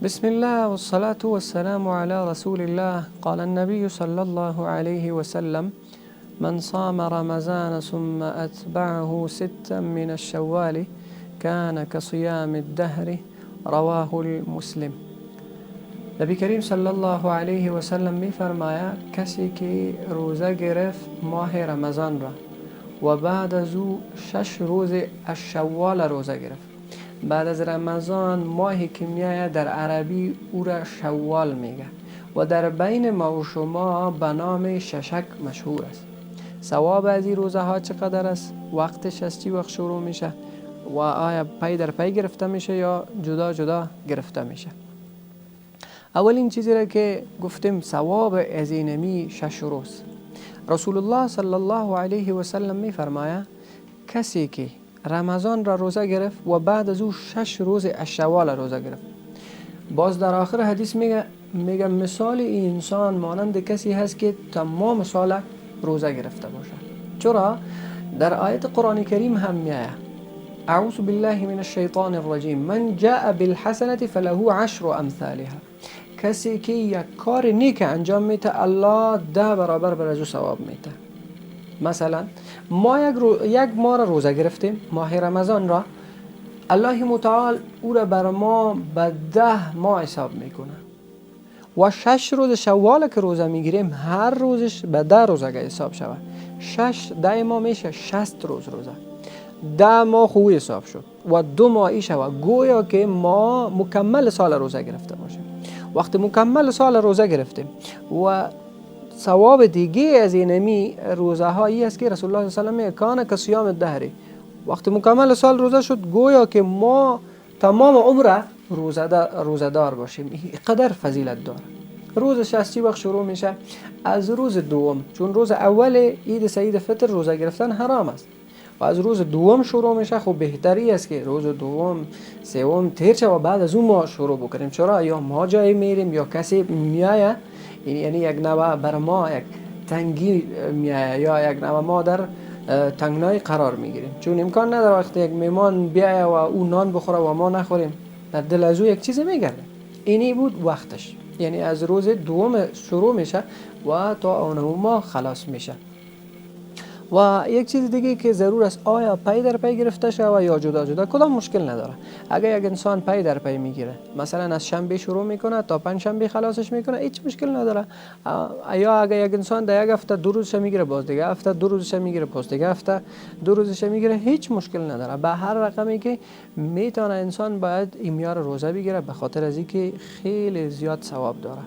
بسم الله والصلاة والسلام على رسول الله. قال النبي صلى الله عليه وسلم: من صام رمضان ثم أتبعه ستا من الشوال كان كصيام الدهر. رواه المسلم. نبی کریم صلی الله علیه و سلم می فرماید کسی که روزه گرفت ماه رمضان را و بعد از او 6 روز الشوال روزه گرفت. بعد از رمضان ماهی که میآید در عربی او را شوال میگه و در بین ما و شما به نام ششک مشهور است. ثواب از این روزه ها چقدر است؟ وقتش از چی وقت شروع میشه و آیا پی در پی گرفته میشه یا جدا جدا گرفته میشه؟ اولین چیزی را که گفتیم ثواب از اینمی 6 روز. رسول الله صلی الله علیه و سلم می فرماید کسی که رمضان را روزه گرفت و بعد از او 6 روز الشوال روزه گرفت، باز در آخر حدیث میگه مثال این انسان مانند کسی هست که تمام سال روزه گرفته باشه. چرا؟ در آیت قرآن کریم هم میآید اعوذ بالله من الشیطان الرجیم من جاء بالحسنة فله 10 امثالها. کسی که یک کار نیک انجام میده الله 10 برابر بر ازو ثواب میده. مثلا ما یک ماه را روزه گرفتیم، ماه رمضان را، الله متعال او را بر ما به 10 ماه حساب میکنه و 6 روز شوال که روزه میگیریم هر روزش به 10 روزه حساب شود. 6 10 ماه میشه 60 روز روزه. 10 ماه خوب حساب شد و 2 ماهی شود گویا که ما مکمل سال روزه گرفته باشیم. وقتی مکمل سال روزه گرفتیم و ثواب دیگه از اینمی روزه هایی است که رسول الله صلی الله علیه و سلم کان کصیام الدهر. وقتی مکمل سال روزه شد گویا که ما تمام عمر روزه دار باشیم. قدر فضیلت داره. روزش از چی وقت شروع میشه؟ از روز دوم، چون روز اول عید سعید فطر روزه گرفتن حرام است و از روز دوم شروع میشه. خب بهتری است که روز دوم سوم تیر شه و بعد از اون ما شروع بکنیم. چرا؟ یا ما جایی میریم یا کسی میایه، یعنی یک نوع بر ما یک تنگی میایه یا یک نوع ما در تنگنای قرار میگیریم، چون امکان نداره وقتی یک میمان بیایه و او نان بخوره و ما نخوریم در دل از او یک چیز میگرده. اینی بود وقتش، یعنی از روز دوم شروع میشه و تا اون ما خلاص میشه. و یک چیز دیگه که ضرور است، آیا پی در پی گرفته شود یا جدا جدا، کدام مشکل نداره. اگر یک انسان پی در پی میگیره، مثلا از شنبه شروع میکنه تا پنج شنبه خلاصش میکنه، هیچ مشکل نداره. یا اگر یک انسان در یک هفته 2 روزش میگیره، باز دیگه هفته 2 روزش میگیره، باز دیگه هفته 2 روزش میگیره، هیچ مشکل نداره. به هر رقمی که میتونه انسان باید این میار روزه بگیره، به خاطر از اینکه خیلی زیاد ثواب داره.